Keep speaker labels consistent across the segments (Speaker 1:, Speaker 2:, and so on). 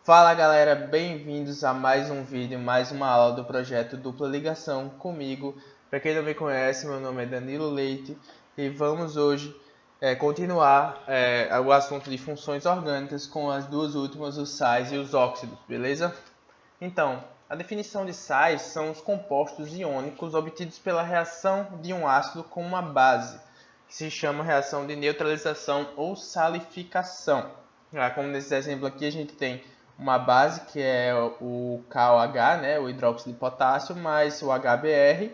Speaker 1: Fala galera, bem-vindos a mais um vídeo, mais uma aula do projeto Dupla Ligação comigo. Para quem não me conhece, meu nome é Danilo Leite e vamos hoje continuar o assunto de funções orgânicas com as duas últimas, os sais e os óxidos, beleza? Então, a definição de sais são os compostos iônicos obtidos pela reação de um ácido com uma base, que se chama reação de neutralização ou salificação. Como nesse exemplo aqui, a gente tem uma base que é o KOH, né, o hidróxido de potássio, mais o HBr,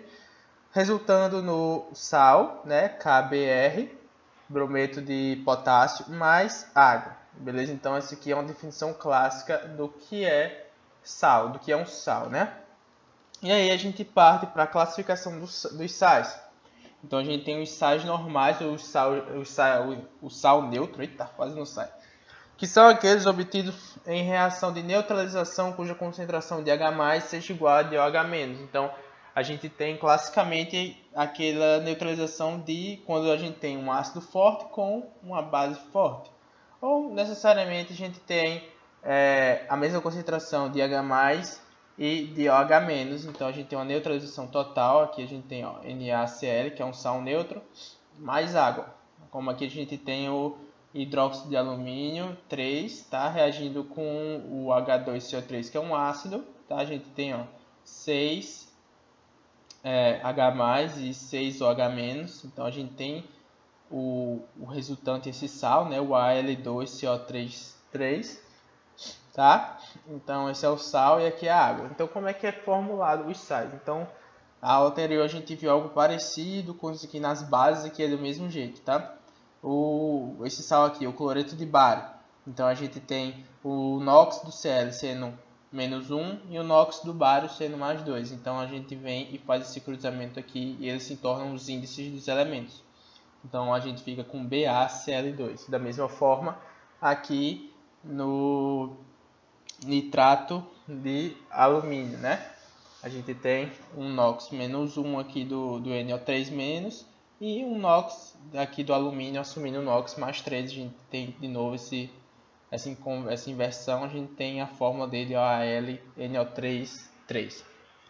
Speaker 1: resultando no sal, né, KBr, brometo de potássio, mais água. Beleza? Então, essa aqui é uma definição clássica do que é sal, do que é um sal, né? E aí a gente parte para a classificação dos sais. Então a gente tem os sais normais, o sal neutro, eita, quase não sai, que são aqueles obtidos em reação de neutralização cuja concentração de H+ seja igual a de OH-. Então a gente tem classicamente aquela neutralização de quando a gente tem um ácido forte com uma base forte. Ou necessariamente a gente tem a mesma concentração de H+ e de OH-. Então a gente tem uma neutralização total. Aqui a gente tem NaCl, que é um sal neutro, mais água. Como aqui a gente tem o hidróxido de alumínio 3, tá? Reagindo com o H2CO3, que é um ácido, tá? A gente tem 6 H+ e 6 OH-. Então a gente tem o resultante, esse sal, né? O Al2CO3, tá? Então esse é o sal e aqui é a água. Então como é que é formulado os sais? Então a aula anterior a gente viu algo parecido com isso aqui nas bases, aqui é do mesmo jeito, tá? Esse sal aqui, o cloreto de bário. Então a gente tem o NOx do Cl sendo -1 e o NOx do bário sendo +2. Então a gente vem e faz esse cruzamento aqui e eles se tornam os índices dos elementos. Então a gente fica com BaCl2. Da mesma forma, aqui no nitrato de alumínio, né? A gente tem um NOx -1 aqui do NO3- e um NOx aqui do alumínio assumindo o NOx +3. A gente tem de novo essa inversão, a gente tem a fórmula dele, AlNO3,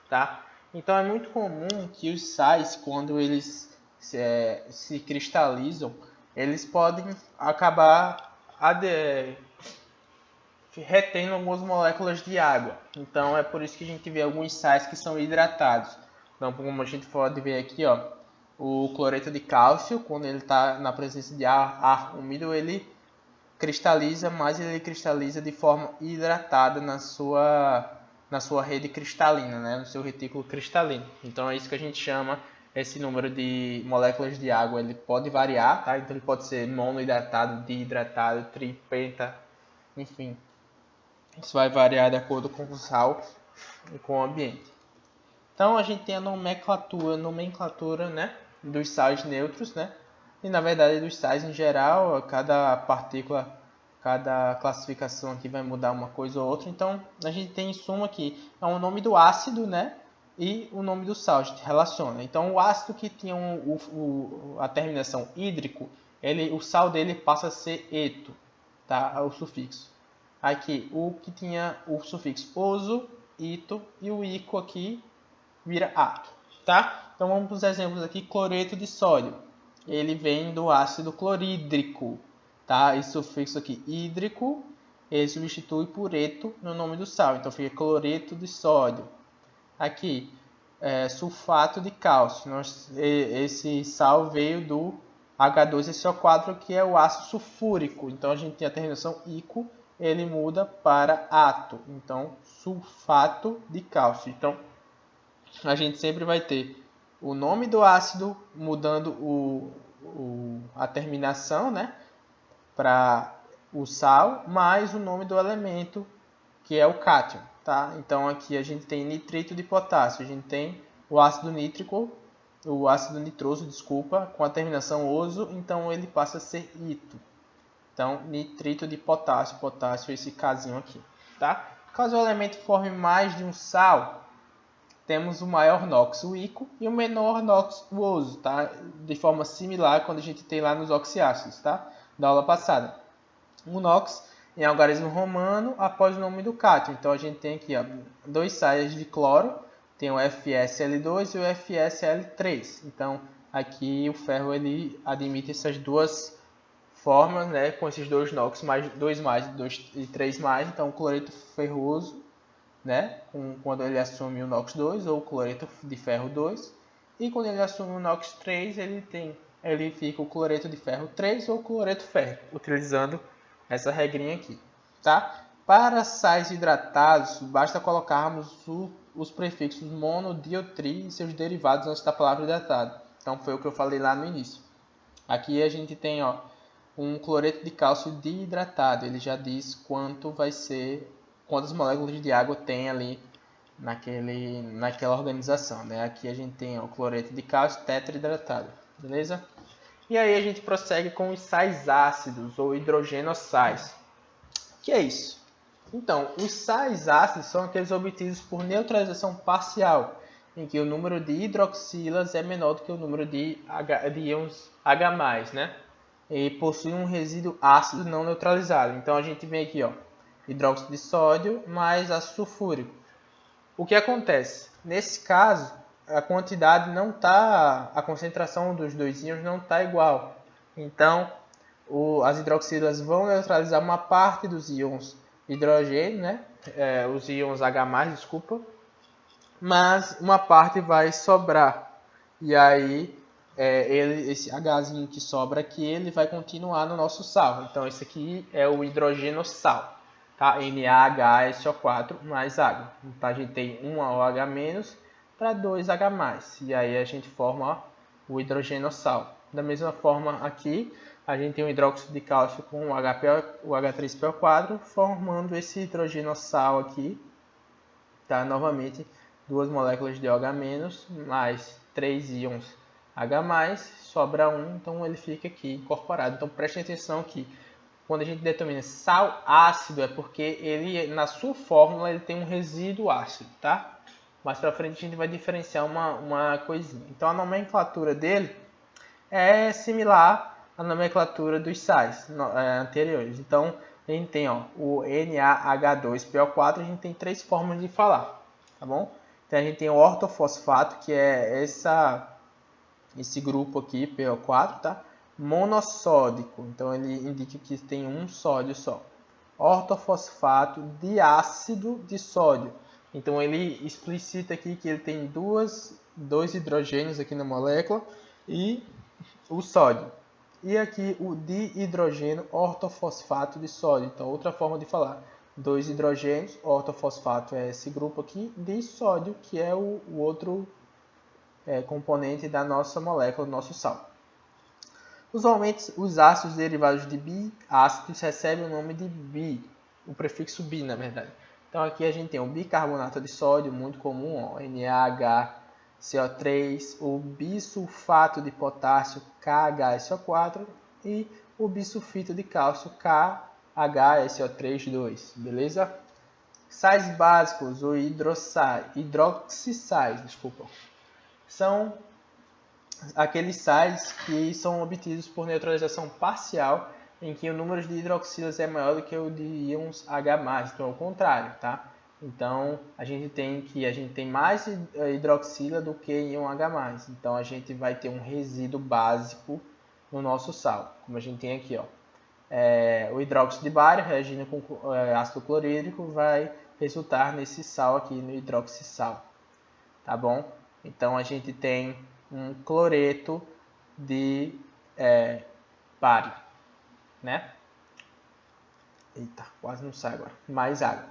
Speaker 1: tá? Então é muito comum que os sais, quando eles se cristalizam, eles podem acabar retendo algumas moléculas de água. Então é por isso que a gente vê alguns sais que são hidratados. Então, como a gente pode ver aqui, o cloreto de cálcio, quando ele está na presença de ar úmido, ele cristaliza, mas ele cristaliza de forma hidratada na sua rede cristalina, né? No seu retículo cristalino. Então é isso que a gente chama esse número de moléculas de água. Ele pode variar, tá? Então ele pode ser monohidratado, dihidratado, tripenta, enfim. Isso vai variar de acordo com o sal e com o ambiente. Então a gente tem a nomenclatura, né, dos sais neutros, né? E na verdade dos sais em geral, cada partícula, cada classificação aqui vai mudar uma coisa ou outra. Então a gente tem em suma aqui o nome do ácido, né? E o nome do sal, a gente relaciona. Então o ácido que tinha a terminação hídrico, o sal dele passa a ser eto, tá? O sufixo. Aqui, o que tinha o sufixo oso, ito, e o ico aqui vira ato, tá? Então vamos para os exemplos aqui. Cloreto de sódio, ele vem do ácido clorídrico, tá? Esse sufixo aqui, hídrico, ele substitui por eto no nome do sal, então fica cloreto de sódio. Aqui, sulfato de cálcio, esse sal veio do H2SO4, que é o ácido sulfúrico, então a gente tem a terminação ico, ele muda para ato, então sulfato de cálcio. Então a gente sempre vai ter o nome do ácido mudando a terminação, né, para o sal, mais o nome do elemento, que é o cátion, tá? Então aqui a gente tem nitrito de potássio, a gente tem o ácido nitroso, desculpa, com a terminação oso, então ele passa a ser ito. Então, nitrito de potássio, esse casinho aqui, tá? Caso o elemento forme mais de um sal, temos o maior NOx, o ico, e o menor NOx, o oso, tá? De forma similar quando a gente tem lá nos oxiácidos, tá? Da aula passada. O NOx, em algarismo romano após o nome do cátion. Então a gente tem aqui, ó, dois sais de cloro, tem o FsL2 e o FsL3. Então aqui o ferro ele admite essas duas formas, né, com esses dois NOx, mais 2 e 3 mais. Então o cloreto ferroso, né, quando ele assume o NOx 2 ou o cloreto de ferro 2, e quando ele assume o NOx 3, ele fica o cloreto de ferro 3 ou cloreto férrico, utilizando essa regrinha aqui, tá? Para sais hidratados, basta colocarmos os prefixos mono, dio, tri e seus derivados antes da palavra hidratado. Então foi o que eu falei lá no início. Aqui a gente tem, ó, um cloreto de cálcio desidratado. Ele já diz quanto vai ser, quantas moléculas de água tem ali naquela organização, né? Aqui a gente tem o cloreto de cálcio tetraidratado, beleza? E aí a gente prossegue com os sais ácidos ou hidrogenossais. O que é isso? Então, os sais ácidos são aqueles obtidos por neutralização parcial, em que o número de hidroxilas é menor do que o número de íons H+, né? E possui um resíduo ácido não neutralizado. Então a gente vem aqui, ó, hidróxido de sódio mais ácido sulfúrico. O que acontece? Nesse caso, a quantidade não tá, a concentração dos dois íons não está igual. Então, as hidroxilas vão neutralizar uma parte dos íons hidrogênio, né? Os íons H+, desculpa, mas uma parte vai sobrar. E aí, esse Hzinho que sobra aqui, ele vai continuar no nosso sal. Então, esse aqui é o hidrogênio sal. Tá? NaHSO4 mais água. Então a gente tem 1 OH- para 2 H+. E aí a gente forma, ó, o hidrogênio sal. Da mesma forma aqui, a gente tem o hidróxido de cálcio com o H3PO4, formando esse hidrogênio sal aqui. Tá? Novamente, duas moléculas de OH- mais 3 íons H+, sobra 1, então ele fica aqui incorporado. Então preste atenção que quando a gente determina sal ácido, é porque ele, na sua fórmula, ele tem um resíduo ácido, tá? Mais para frente a gente vai diferenciar uma coisinha. Então a nomenclatura dele é similar à nomenclatura dos sais anteriores. Então a gente tem, ó, o NaH2PO4, a gente tem três formas de falar, tá bom? Então a gente tem o ortofosfato, que é esse grupo aqui, PO4, tá? Monossódico, então ele indica que tem um sódio só. Ortofosfato diácido de sódio, então ele explicita aqui que ele tem dois hidrogênios aqui na molécula e o sódio. E aqui o dihidrogênio ortofosfato de sódio, então outra forma de falar. Dois hidrogênios, ortofosfato é esse grupo aqui, de sódio, que é o outro componente da nossa molécula, do nosso sal. Usualmente, os ácidos derivados de biácidos recebem o nome de bi, o prefixo bi, na verdade. Então, aqui a gente tem o bicarbonato de sódio, muito comum, ó, NaHCO3, o bisulfato de potássio, KHSO4, e o bisulfito de cálcio, KHSO3,2, beleza? Sais básicos, ou hidroxissais, são aqueles sais que são obtidos por neutralização parcial, em que o número de hidroxilas é maior do que o de íons H+, então é o contrário, tá? Então a gente tem mais hidroxila do que íon H+, então a gente vai ter um resíduo básico no nosso sal, como a gente tem aqui, ó. O hidróxido de bário reagindo com ácido clorídrico vai resultar nesse sal aqui, no hidroxissal, tá bom? Então a gente tem um cloreto de bário, né? Eita, quase não sai agora. Mais água.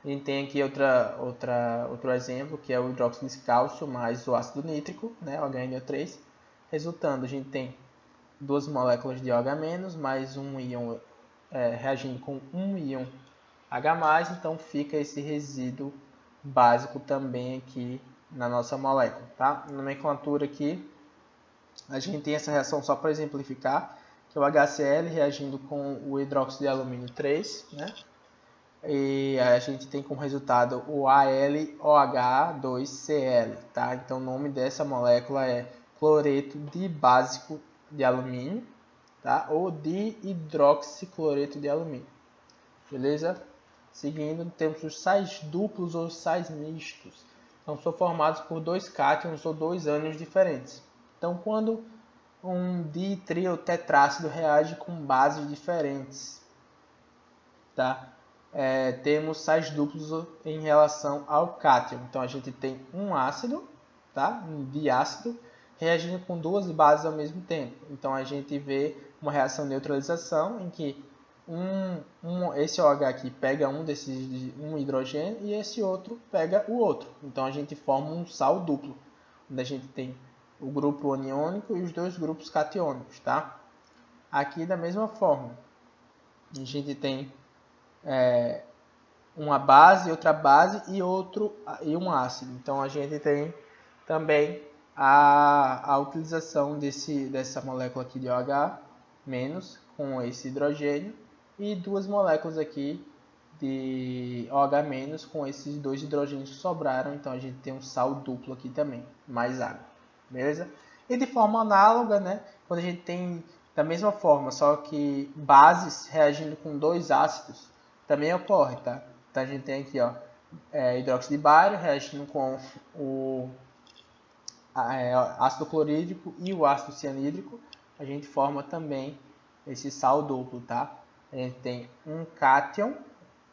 Speaker 1: A gente tem aqui outro exemplo, que é o hidróxido de cálcio mais o ácido nítrico, né, o HNO3. Resultando, a gente tem duas moléculas de OH- mais um íon reagindo com um íon H+, então fica esse resíduo básico também aqui na nossa molécula, tá? Na nomenclatura aqui, a gente tem essa reação só para exemplificar, que é o HCl reagindo com o hidróxido de alumínio 3, né? E a gente tem como resultado o AlOH2Cl, tá? Então o nome dessa molécula é cloreto dibásico de alumínio, tá? Ou dihidroxicloreto de alumínio. beleza? Seguindo, temos os sais duplos ou sais mistos. Então, são formados por dois cátions ou dois ânions diferentes. Então, quando um di, tri ou tetrácido reage com bases diferentes, tá? Temos sais duplos em relação ao cátion. Então, a gente tem um ácido, tá? Um diácido, reagindo com duas bases ao mesmo tempo. Então, a gente vê uma reação de neutralização em que esse OH aqui pega um hidrogênio e esse outro pega o outro. Então, a gente forma um sal duplo, onde a gente tem o grupo aniônico e os dois grupos catiônicos, tá? Aqui, da mesma forma, a gente tem uma base, outra base e um ácido. Então, a gente tem também a utilização dessa molécula aqui de OH- com esse hidrogênio e duas moléculas aqui de OH- com esses dois hidrogênios que sobraram. Então, a gente tem um sal duplo aqui também, mais água, beleza? E de forma análoga, né, quando a gente tem da mesma forma, só que bases reagindo com dois ácidos, também ocorre, tá? Então, a gente tem aqui, ó, hidróxido de bário reagindo com o ácido clorídrico e o ácido cianídrico, a gente forma também esse sal duplo, tá? A gente tem um cátion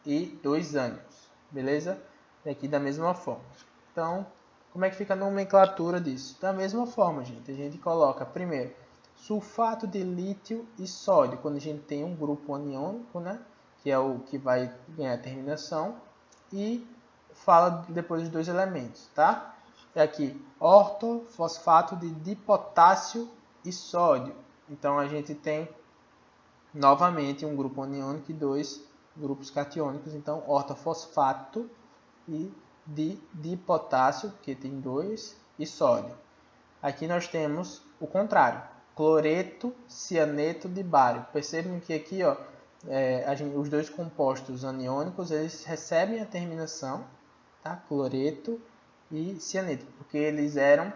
Speaker 1: e dois ânions, beleza? E aqui da mesma forma. Então, como é que fica a nomenclatura disso? Da mesma forma, gente. A gente coloca primeiro sulfato de lítio e sódio, quando a gente tem um grupo aniônico, né? Que é o que vai ganhar a terminação. E fala depois dos dois elementos, tá? É aqui, ortofosfato de dipotássio e sódio. Então, a gente tem novamente um grupo aniônico e dois grupos catiônicos. Então, ortofosfato e de dipotássio, que tem dois, e sódio. Aqui nós temos o contrário, cloreto, cianeto de bário. Percebam que aqui, ó, os dois compostos aniônicos, eles recebem a terminação, tá? Cloreto e cianeto, porque eles eram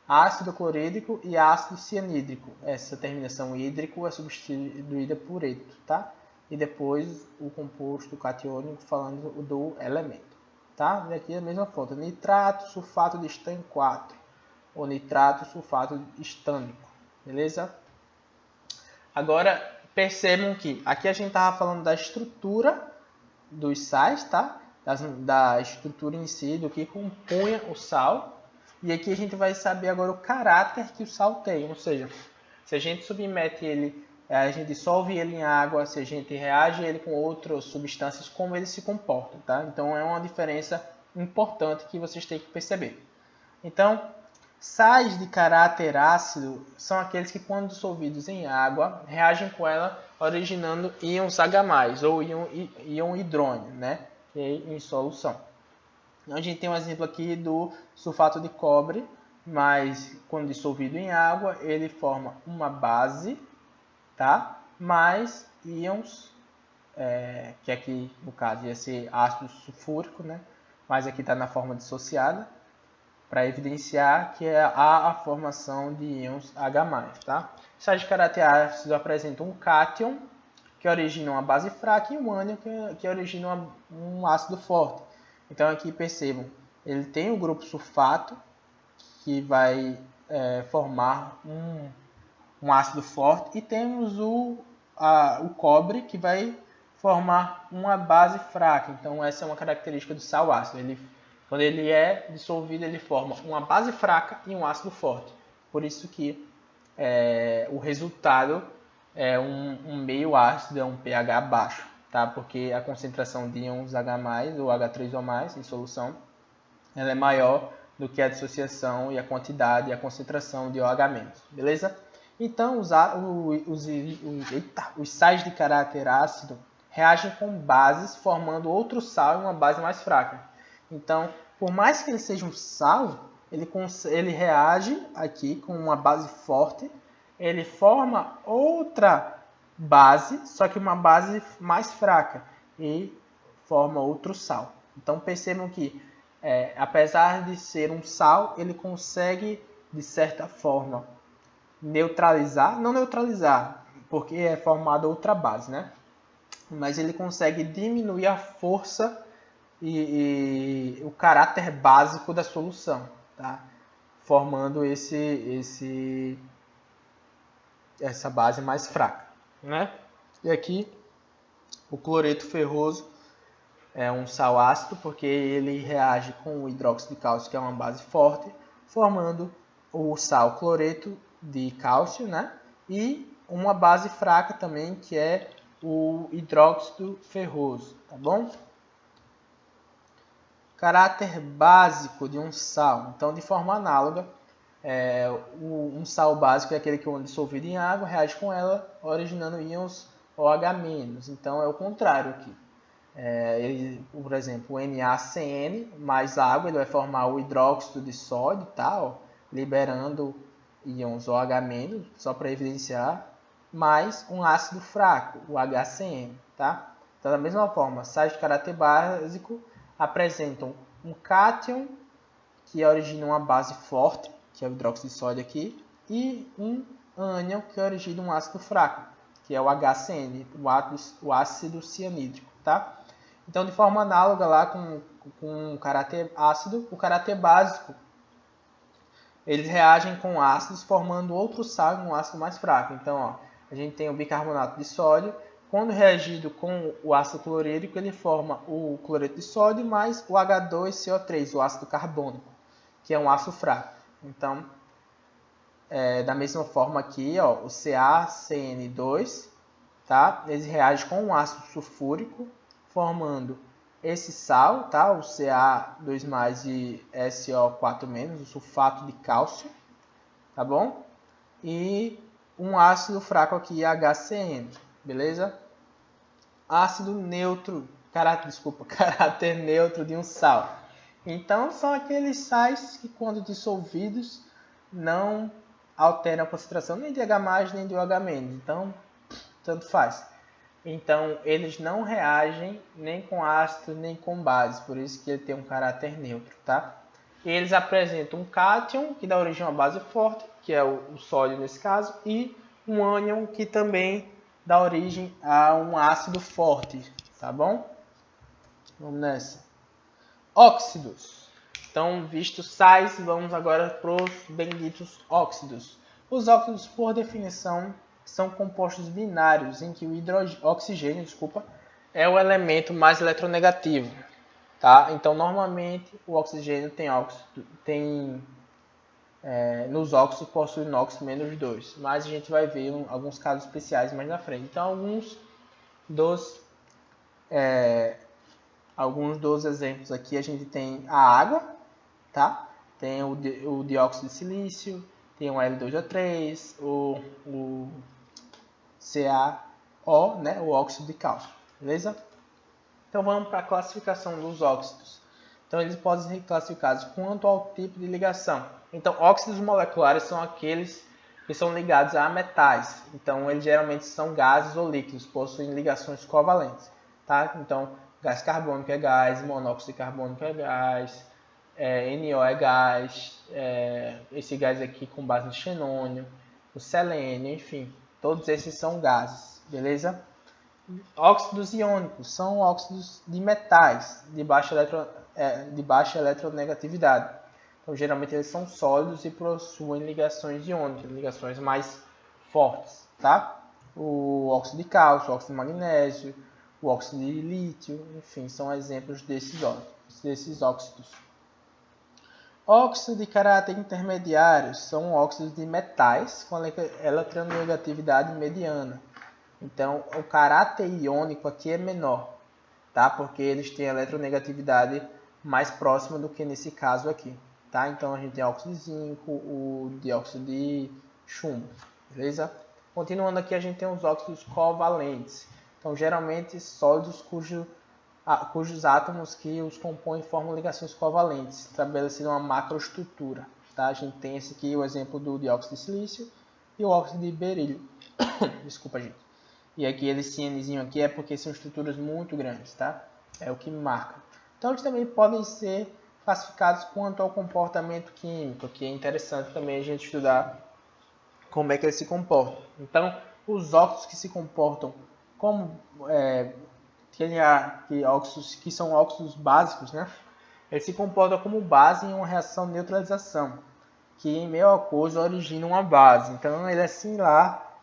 Speaker 1: ácido clorídrico e ácido cianídrico. Essa terminação hídrico é substituída por eto, tá? E depois o composto catiônico falando do elemento, tá? E aqui a mesma foto, nitrato, sulfato de estânio 4, ou nitrato, sulfato estânico, beleza? Agora percebam que aqui a gente estava falando da estrutura dos sais, tá? Da estrutura em si, do que compunha o sal. E aqui a gente vai saber agora o caráter que o sal tem, ou seja, se a gente submete ele, a gente dissolve ele em água, se a gente reage ele com outras substâncias, como ele se comporta, tá? Então é uma diferença importante que vocês têm que perceber. Então, sais de caráter ácido são aqueles que, quando dissolvidos em água, reagem com ela originando íons H+, ou íon hidrônio, né? Em solução. A gente tem um exemplo aqui do sulfato de cobre, mas quando dissolvido em água, ele forma uma base, tá? Mais íons, que aqui no caso ia ser ácido sulfúrico, né? Mas aqui está na forma dissociada, para evidenciar que há a formação de íons H+, tá? Sais de caráter ácido apresentam um cátion, que origina uma base fraca, e um ânion, que origina um ácido forte. Então, aqui percebam, ele tem o grupo sulfato, que vai formar um ácido forte, e temos o cobre, que vai formar uma base fraca. Então, essa é uma característica do sal ácido. Quando ele é dissolvido, ele forma uma base fraca e um ácido forte. Por isso que o resultado é um meio ácido, é um pH baixo, tá? Porque a concentração de íons H+, ou H3O+, em solução, ela é maior do que a dissociação e a quantidade e a concentração de OH-, beleza? Então, os sais de caráter ácido reagem com bases, formando outro sal e uma base mais fraca. Então, por mais que ele seja um sal, ele reage aqui com uma base forte, ele forma outra base, só que uma base mais fraca, e forma outro sal. Então percebam que, apesar de ser um sal, ele consegue, de certa forma, neutralizar, não neutralizar, porque é formada outra base, né? mas ele consegue diminuir a força e o caráter básico da solução, tá? Formando essa base mais fraca, né? E aqui o cloreto ferroso é um sal ácido porque ele reage com o hidróxido de cálcio, que é uma base forte, formando o sal cloreto de cálcio, né? E uma base fraca também, que é o hidróxido ferroso, tá bom? Caráter básico de um sal. Então, de forma análoga, um sal básico é aquele que, quando dissolvido em água, reage com ela, originando íons OH-. Então, é o contrário aqui. Por exemplo, o NaCN mais água, ele vai formar o hidróxido de sódio, tá? Liberando íons OH-, só para evidenciar, mais um ácido fraco, o HCN, tá? Então, da mesma forma, sais de caráter básico apresentam um cátion, que origina uma base forte, que é o hidróxido de sódio aqui, e um ânion, que origina um ácido fraco, que é o HCN, o ácido cianídrico, tá? Então, de forma análoga lá com o caráter ácido, o caráter básico, eles reagem com ácidos formando outro sal em um ácido mais fraco. Então, ó, a gente tem o bicarbonato de sódio. Quando reagido com o ácido clorídrico, ele forma o cloreto de sódio mais o H2CO3, o ácido carbônico, que é um ácido fraco. Então, da mesma forma aqui, ó, o CaCN2, tá? Eles reagem com um ácido sulfúrico, formando esse sal, tá? O Ca2+ e SO4-, o sulfato de cálcio, tá bom? E um ácido fraco aqui, HCN, beleza? Ácido neutro, caráter neutro de um sal. Então, são aqueles sais que, quando dissolvidos, não alteram a concentração nem de H+, nem de OH-. Então, tanto faz. Então, eles não reagem nem com ácido, nem com base, por isso que ele tem um caráter neutro, tá? E eles apresentam um cátion, que dá origem a uma base forte, que é o sódio nesse caso, e um ânion, que também dá origem a um ácido forte, tá bom? Vamos nessa. Óxidos. Então, vistos sais, vamos agora para os benditos óxidos. Os óxidos, por definição, são compostos binários em que o oxigênio é o elemento mais eletronegativo. Tá? Então, normalmente, o oxigênio nos óxidos possui NOx -2, mas a gente vai ver alguns casos especiais mais na frente. Então, alguns dos exemplos aqui, a gente tem a água, tá? Tem o dióxido de silício, tem o L2O3, o CaO, né? O óxido de cálcio, beleza? Então vamos para a classificação dos óxidos. Então eles podem ser classificados quanto ao tipo de ligação. Então óxidos moleculares são aqueles que são ligados a metais. Então eles geralmente são gases ou líquidos, possuem ligações covalentes, tá? Então gás carbônico é gás, monóxido de carbônico é gás, NO é gás, esse gás aqui com base no xenônio, o selênio, enfim, todos esses são gases, beleza? Óxidos iônicos são óxidos de metais de baixa eletronegatividade. Então, geralmente eles são sólidos e possuem ligações iônicas, ligações mais fortes, tá? O óxido de cálcio, o óxido de magnésio, o óxido de lítio, enfim, são exemplos desses óxidos. Óxidos de caráter intermediário são óxidos de metais com eletronegatividade mediana. Então, o caráter iônico aqui é menor, tá? Porque eles têm a eletronegatividade mais próxima do que nesse caso aqui, tá? Então, a gente tem óxido de zinco, o dióxido de chumbo, beleza? Continuando aqui, a gente tem os óxidos covalentes. Então, geralmente, sólidos cujos átomos que os compõem formam ligações covalentes, estabelecendo uma macroestrutura, tá? A gente tem esse aqui, o exemplo do dióxido de silício e o óxido de berílio. Desculpa, gente. E aqui esse Nzinho aqui é porque são estruturas muito grandes, tá? É o que marca. Então eles também podem ser classificados quanto ao comportamento químico, que é interessante também a gente estudar como é que eles se comportam. Então, os óxidos que se comportam como que são óxidos básicos, né? Ele se comporta como base em uma reação de neutralização, que em meio aquoso origina uma base. Então ele é similar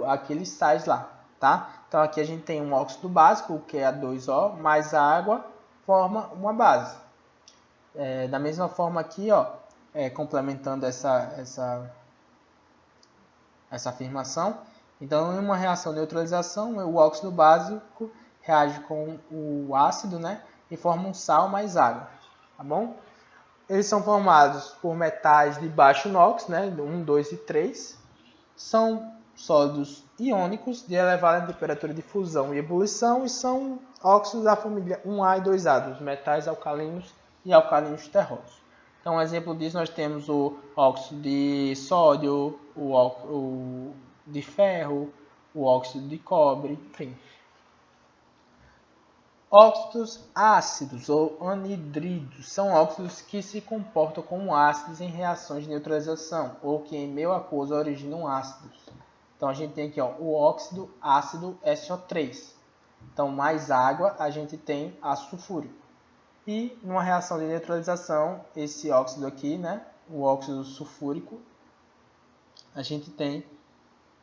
Speaker 1: àqueles sais lá, tá? Então aqui a gente tem um óxido básico, que é A2O, mais a água, forma uma base. Da mesma forma aqui, ó, complementando essa afirmação, então em uma reação de neutralização, o óxido básico reage com o ácido, né, e forma um sal mais água, tá bom? Eles são formados por metais de baixo NOx, né, 1, 2 e 3. São sólidos iônicos de elevada temperatura de fusão e ebulição e são óxidos da família 1A e 2A, dos metais alcalinos e alcalinos terrosos. Então, um exemplo disso, nós temos o óxido de sódio, o de ferro, o óxido de cobre, enfim. Óxidos ácidos ou anidridos são óxidos que se comportam como ácidos em reações de neutralização ou que em meio aquoso originam ácidos. Então a gente tem aqui, ó, o óxido ácido SO3. Então mais água a gente tem ácido sulfúrico. E numa reação de neutralização, esse óxido aqui, né, o óxido sulfúrico, a gente tem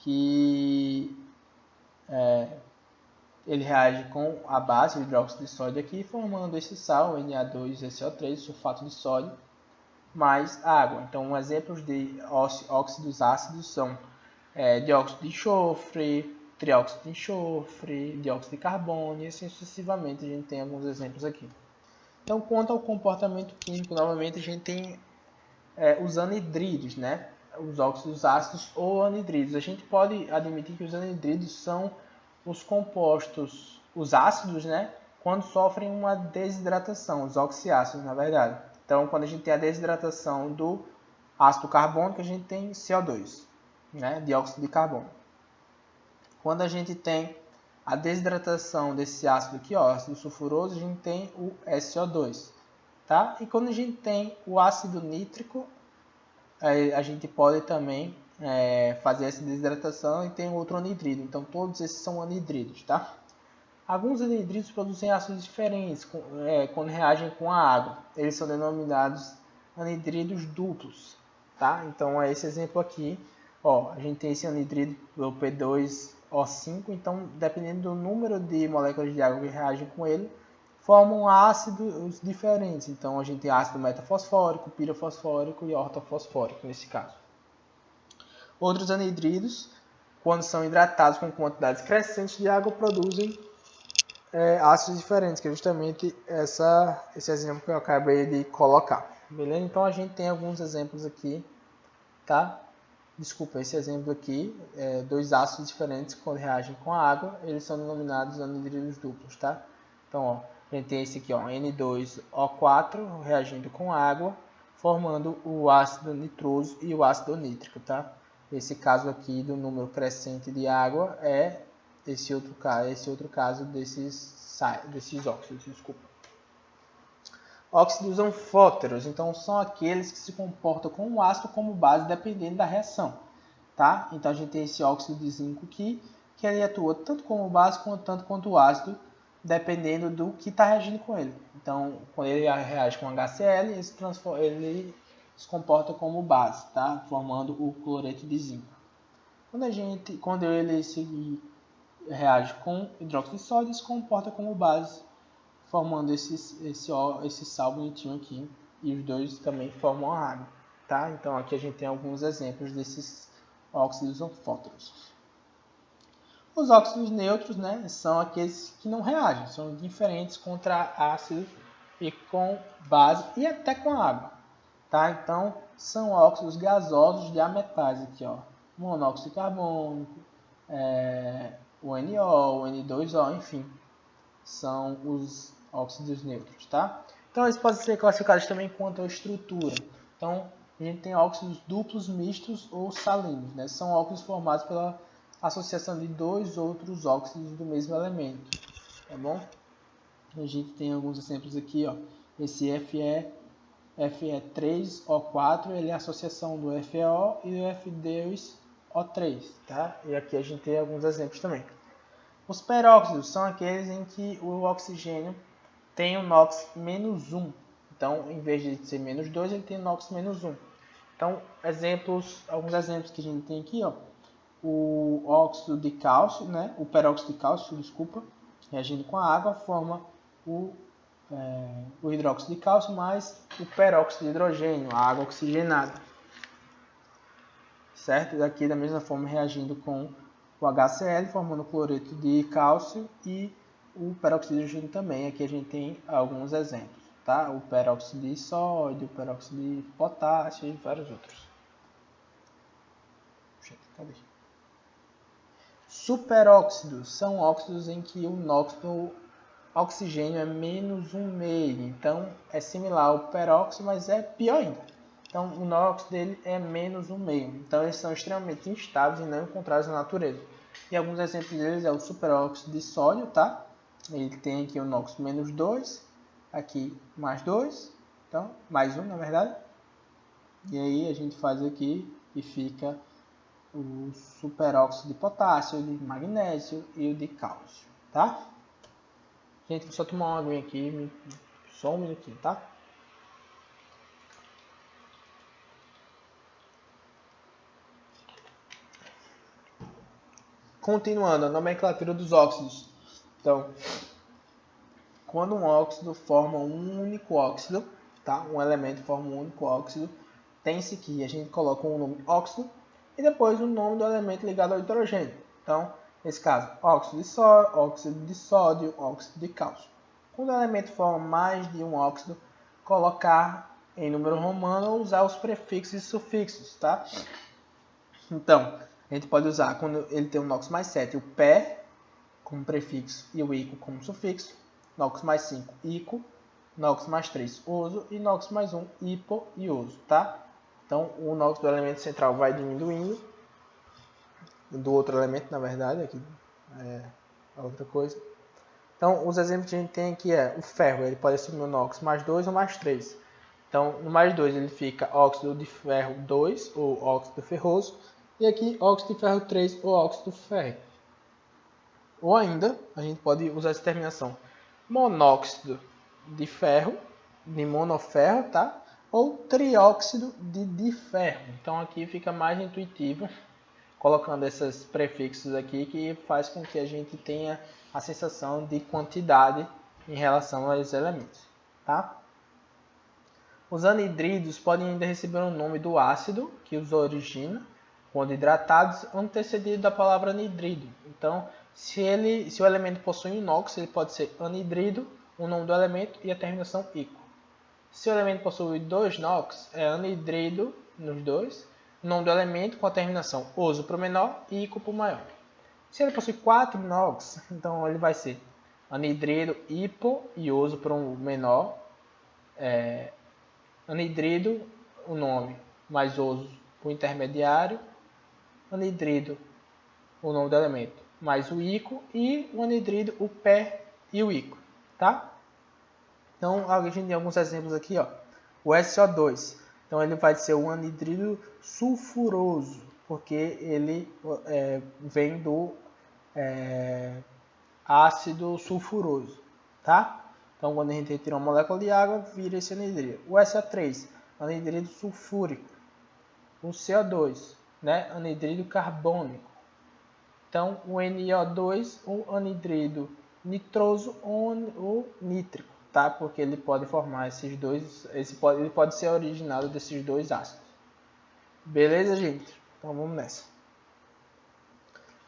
Speaker 1: que ele reage com a base, o hidróxido de sódio aqui, formando esse sal, Na2SO3, sulfato de sódio, mais água. Então, exemplos de óxidos ácidos são dióxido de enxofre, trióxido de enxofre, dióxido de carbono, e assim sucessivamente a gente tem alguns exemplos aqui. Então, quanto ao comportamento químico, novamente a gente tem os anidrídeos, né? Os óxidos ácidos ou anidrídeos. A gente pode admitir que os anidrídeos são os compostos, os ácidos, né, quando sofrem uma desidratação, os oxiácidos, na verdade. Então, quando a gente tem a desidratação do ácido carbônico, a gente tem CO2, né, dióxido de carbono. Quando a gente tem a desidratação desse ácido aqui, ó, ácido sulfuroso, a gente tem o SO2, tá? E quando a gente tem o ácido nítrico, a gente pode também fazer essa desidratação e tem outro anidrido. Então, todos esses são anidridos, tá? Alguns anidridos produzem ácidos diferentes quando reagem com a água. Eles são denominados anidridos duplos, tá? Então, é esse exemplo aqui. Ó, a gente tem esse anidrido, o P2O5. Então, dependendo do número de moléculas de água que reagem com ele, formam ácidos diferentes. Então, a gente tem ácido metafosfórico, pirofosfórico e ortofosfórico, nesse caso. Outros anidridos, quando são hidratados com quantidades crescentes de água, produzem ácidos diferentes, que é justamente esse exemplo que eu acabei de colocar. Beleza? Então, a gente tem alguns exemplos aqui, tá? Desculpa, esse exemplo aqui, dois ácidos diferentes quando reagem com a água, eles são denominados anidridos duplos, tá? Então, ó, a gente tem esse aqui, ó, N2O4 reagindo com água, formando o ácido nitroso e o ácido nítrico, tá? Esse caso aqui do número crescente de água é esse outro caso desses óxidos, desculpa. Óxidos anfóteros, então são aqueles que se comportam com o ácido como base dependendo da reação, tá? Então a gente tem esse óxido de zinco aqui, que ele atua tanto como base tanto quanto o ácido, dependendo do que está reagindo com ele. Então, quando ele reage com HCl, ele se comporta como base, tá? Formando o cloreto de zinco. Quando ele reage com hidróxido de sódio, ele se comporta como base, formando esse sal bonitinho aqui, e os dois também formam a água, tá? Então aqui a gente tem alguns exemplos desses óxidos anfóteros. Os óxidos neutros, né, são aqueles que não reagem, são diferentes contra ácido e com base e até com água, tá? Então são óxidos gasosos de ametais aqui, ó, monóxido de carbono, o NO, o N2O, enfim, são os óxidos neutros, tá? Então eles podem ser classificados também quanto à estrutura. Então a gente tem óxidos duplos, mistos ou salinos, né? São óxidos formados pela associação de dois outros óxidos do mesmo elemento, tá bom? A gente tem alguns exemplos aqui, ó. Esse Fe3O4, ele é a associação do FeO e do F2O3, tá? E aqui a gente tem alguns exemplos também. Os peróxidos são aqueles em que o oxigênio tem o NOx -1. Então, em vez de ser -2, ele tem NOx -1. Então, alguns exemplos que a gente tem aqui, ó. O óxido de cálcio, né? O peróxido de cálcio, desculpa, reagindo com a água, forma o hidróxido de cálcio mais o peróxido de hidrogênio, a água oxigenada. Certo? Aqui da mesma forma reagindo com o HCl, formando o cloreto de cálcio e o peróxido de hidrogênio também. Aqui a gente tem alguns exemplos, tá? O peróxido de sódio, o peróxido de potássio e vários outros. Cadê? Superóxidos são óxidos em que o NOx do oxigênio é -1,5. Então é similar ao peróxido, mas é pior ainda. Então o NOx dele é -1,5. Então eles são extremamente instáveis e não encontrados na natureza. E alguns exemplos deles é o superóxido de sódio, tá? Ele tem aqui o NOx -2, aqui +2, então +1 na verdade. E aí a gente faz aqui e fica o superóxido de potássio, de magnésio e o de cálcio, tá? Gente, vou só tomar uma aguinha aqui, só um minutinho, tá? Continuando, a nomenclatura dos óxidos. Então, quando um óxido forma um único óxido, tá? Um elemento forma um único óxido, tem-se que a gente coloca um nome óxido e depois o nome do elemento ligado ao hidrogênio. Então, nesse caso, óxido de sódio, óxido de cálcio. Quando o elemento forma mais de um óxido, colocar em número romano ou usar os prefixos e sufixos, tá? Então, a gente pode usar, quando ele tem o NOx +7, o pé como prefixo e o ico como sufixo, NOx +5, ico, NOx +3, oso e NOx +1, hipo e oso, tá? Então, o NOx do elemento central vai diminuindo, do outro elemento, na verdade, aqui é a outra coisa. Então, os exemplos que a gente tem aqui é o ferro, ele pode assumir o NOx +2 ou +3. Então, no +2 ele fica óxido de ferro 2, ou óxido ferroso, e aqui óxido de ferro 3, ou óxido férrico. Ou ainda, a gente pode usar essa terminação monóxido de ferro, de monoferro, tá? Ou trióxido de diferro. Então aqui fica mais intuitivo, colocando esses prefixos aqui, que faz com que a gente tenha a sensação de quantidade em relação aos elementos, tá? Os anidridos podem ainda receber o nome do ácido que os origina, quando hidratados, antecedido da palavra anidrido. Então, se o elemento possui um NOx, ele pode ser anidrido, o nome do elemento e a terminação ico. Se o elemento possui 2 NOx, é anidrido nos dois, o nome do elemento com a terminação oso para o menor e ico para o maior. Se ele possui 4 NOx, então ele vai ser anidrido, hipo e oso para o menor, anidrido, o nome, mais oso para o intermediário, anidrido, o nome do elemento, mais o ico, e o anidrido, o pé e o ico, tá? Então, a gente tem alguns exemplos aqui, ó. O SO2, então ele vai ser um anidrido sulfuroso, porque ele vem do ácido sulfuroso, tá? Então, quando a gente retira uma molécula de água, vira esse anidrido. O SO3, anidrido sulfúrico. O CO2, né? Anidrido carbônico. Então, o NO2, o anidrido nitroso ou nítrico, tá? Porque ele pode formar esses dois, ele pode ser originado desses dois ácidos. Beleza, gente? Então, vamos nessa.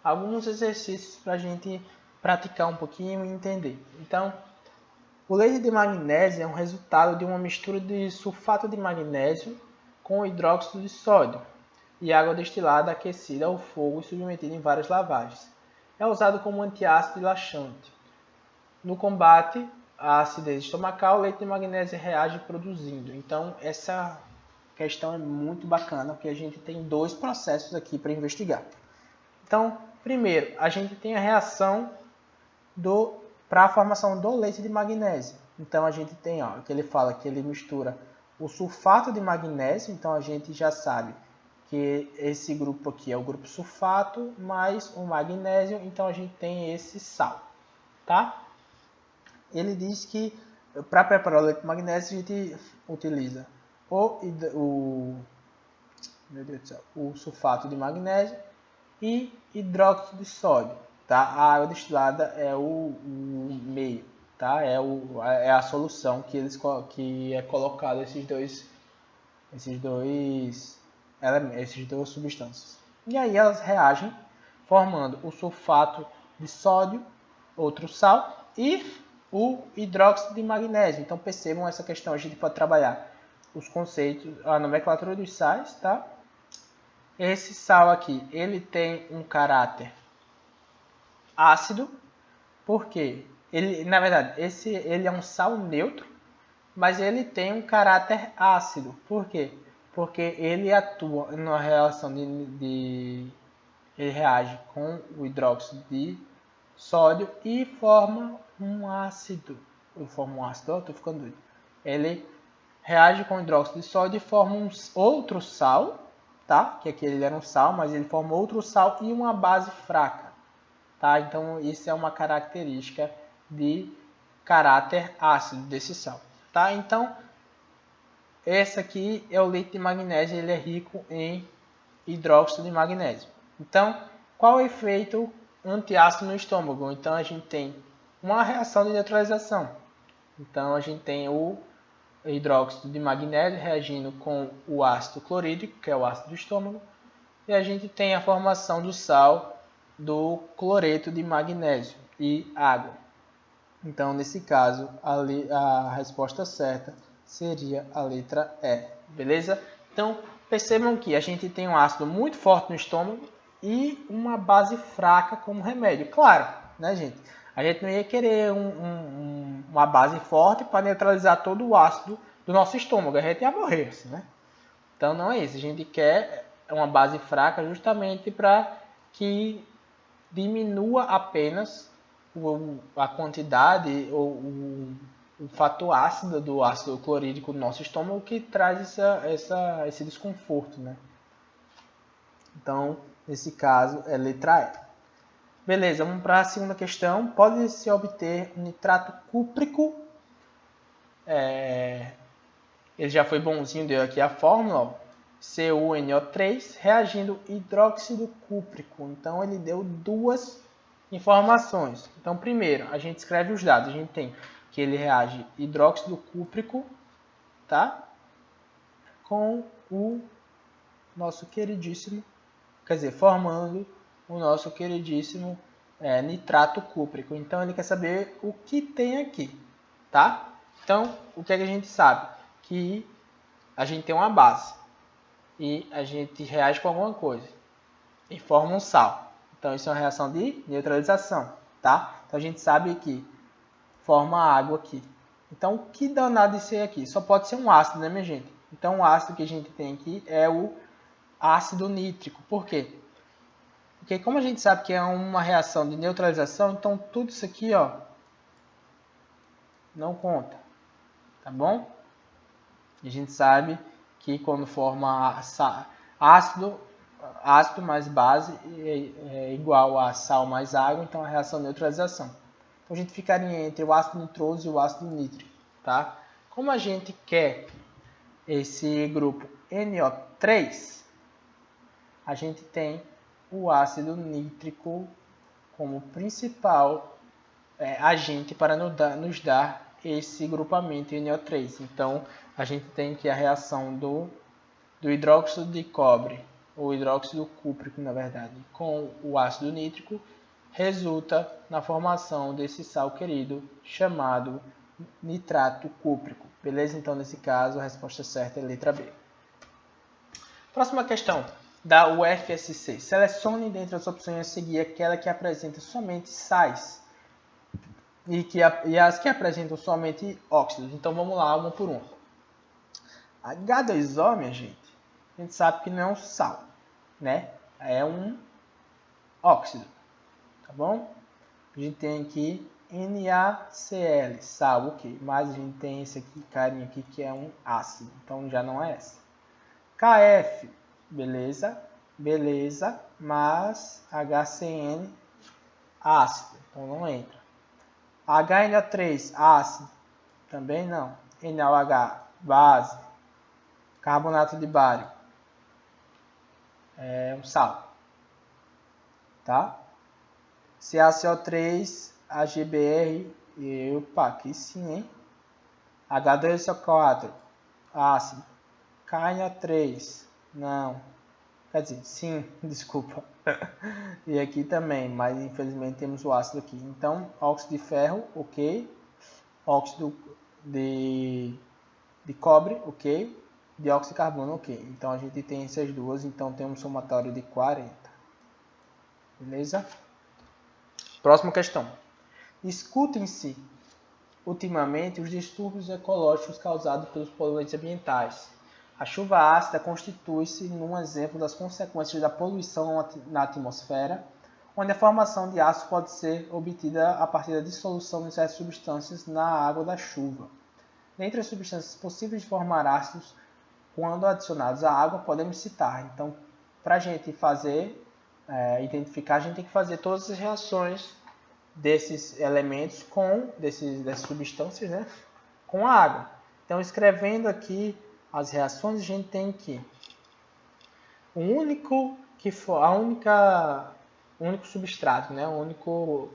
Speaker 1: Alguns exercícios para a gente praticar um pouquinho e entender. Então, o leite de magnésio é um resultado de uma mistura de sulfato de magnésio com hidróxido de sódio e água destilada aquecida ao fogo e submetida em várias lavagens. É usado como antiácido e laxante. No combate à acidez estomacal, o leite de magnésio reage produzindo. Então, essa questão é muito bacana, porque a gente tem dois processos aqui para investigar. Então, primeiro, a gente tem a reação para a formação do leite de magnésio. Então, a gente tem, ó, que ele fala que ele mistura o sulfato de magnésio, então a gente já sabe que esse grupo aqui é o grupo sulfato mais o magnésio, então a gente tem esse sal, tá? Ele diz que para preparar o leite de magnésio a gente utiliza o sulfato de magnésio e hidróxido de sódio, tá? A água destilada é o meio, tá? É a solução que é colocado essas duas substâncias. E aí elas reagem formando o sulfato de sódio, outro sal, e o hidróxido de magnésio. Então percebam essa questão, a gente pode trabalhar os conceitos, a nomenclatura dos sais, tá? Esse sal aqui, ele tem um caráter ácido, porque na verdade, ele é um sal neutro, mas ele tem um caráter ácido. Por quê? Porque ele atua na relação ele reage com o hidróxido de sódio e forma um ácido. Estou ficando doido. Ele reage com o hidróxido de sódio e forma outro sal, tá? Que aqui ele era um sal, mas ele forma outro sal e uma base fraca, tá? Então isso é uma característica de caráter ácido desse sal, tá? Então esse aqui é o leite de magnésio, ele é rico em hidróxido de magnésio. Então, qual é o efeito antiácido no estômago? Então a gente tem uma reação de neutralização. Então a gente tem o hidróxido de magnésio reagindo com o ácido clorídrico, que é o ácido do estômago, e a gente tem a formação do sal do cloreto de magnésio e água. Então, nesse caso, a resposta certa seria a letra E, beleza? Então, percebam que a gente tem um ácido muito forte no estômago e uma base fraca como remédio. Claro, né, gente? A gente não ia querer uma base forte para neutralizar todo o ácido do nosso estômago. A gente ia morrer, assim, né? Então, não é isso. A gente quer uma base fraca justamente para que diminua apenas a quantidade ou o fator ácido do ácido clorídrico no nosso estômago, que traz esse desconforto, né? Então, nesse caso, é letra E. Beleza, vamos para a segunda questão. Pode-se obter nitrato cúprico. Ele já foi bonzinho, deu aqui a fórmula, ó. CuNO3 reagindo hidróxido cúprico. Então, ele deu duas informações. Então, primeiro, a gente escreve os dados. A gente tem que ele reage hidróxido cúprico, tá? Com o nosso queridíssimo, formando o nosso queridíssimo nitrato cúprico. Então, ele quer saber o que tem aqui, tá? Então, o que é que a gente sabe? Que a gente tem uma base e a gente reage com alguma coisa e forma um sal. Então, isso é uma reação de neutralização, tá? Então, a gente sabe que forma água aqui. Então, o que danado isso aqui? Só pode ser um ácido, né, minha gente? Então, o ácido que a gente tem aqui é o ácido nítrico. Por quê? Porque como a gente sabe que é uma reação de neutralização, então tudo isso aqui, ó, não conta, tá bom? A gente sabe que quando forma ácido mais base é igual a sal mais água, então a reação de neutralização. Então a gente ficaria entre o ácido nitroso e o ácido nítrico, tá? Como a gente quer esse grupo NO3, a gente tem o ácido nítrico como principal agente para nos dar esse grupamento NO3. Então, a gente tem que a reação do hidróxido de cobre, ou hidróxido cúprico, na verdade, com o ácido nítrico, resulta na formação desse sal querido chamado nitrato cúprico. Beleza? Então, nesse caso, a resposta certa é a letra B. Próxima questão da UFSC. Selecione dentre as opções a seguir aquela que apresenta somente sais e as que apresentam somente óxidos. Então, vamos lá, uma por uma. H2O, minha gente, a gente sabe que não é um sal, né? É um óxido, tá bom? A gente tem aqui NaCl, sal, ok. Mas a gente tem esse aqui, carinha aqui, que é um ácido. Então, já não é essa. KF, beleza, beleza, mas HCN ácido, então não entra. HNO3 ácido, também não. NaOH base, carbonato de bário, é um sal, tá? CaCO3, AgBr, opa, aqui sim, hein? H2SO4, ácido. KNO3, não. Quer dizer, sim, desculpa. E aqui também, mas infelizmente temos o ácido aqui. Então, óxido de ferro, ok. Óxido de cobre, ok. Dióxido de carbono, ok. Então a gente tem essas duas, então tem um somatório de 40. Beleza? Próxima questão. Discutem-se ultimamente os distúrbios ecológicos causados pelos poluentes ambientais. A chuva ácida constitui-se num exemplo das consequências da poluição na atmosfera, onde a formação de ácido pode ser obtida a partir da dissolução de certas substâncias na água da chuva. Dentre as substâncias possíveis de formar ácidos, quando adicionados à água, podemos citar. Então, para a gente identificar, a gente tem que fazer todas as reações desses elementos dessas substâncias, né, com a água. Então, escrevendo aqui as reações, a gente tem que o único substrato, né, o único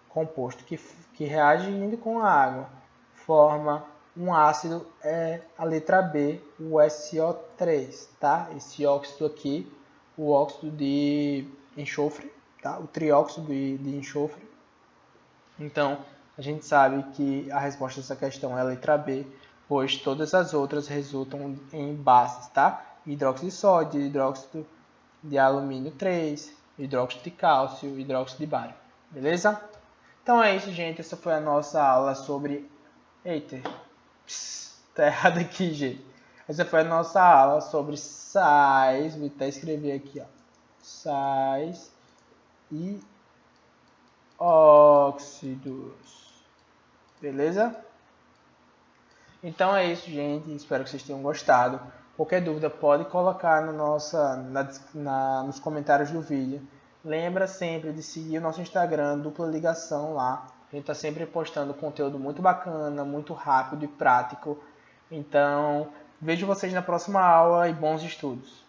Speaker 1: composto que reage indo com a água, forma um ácido, é a letra B, o SO3, tá? Esse óxido aqui, o óxido de enxofre, tá? O trióxido de enxofre. Então, a gente sabe que a resposta dessa questão é a letra B, pois todas as outras resultam em bases, tá? Hidróxido de sódio, hidróxido de alumínio 3, hidróxido de cálcio, hidróxido de bário. Beleza? Então é isso, gente. Essa foi a nossa aula sobre... Eita, tá errado aqui, gente. Essa foi a nossa aula sobre sais. Vou até escrever aqui, ó. Sais e óxidos. Beleza? Então é isso, gente. Espero que vocês tenham gostado. Qualquer dúvida pode colocar nos comentários do vídeo. Lembra sempre de seguir o nosso Instagram, Dupla Ligação lá. A gente está sempre postando conteúdo muito bacana, muito rápido e prático. Então, vejo vocês na próxima aula e bons estudos.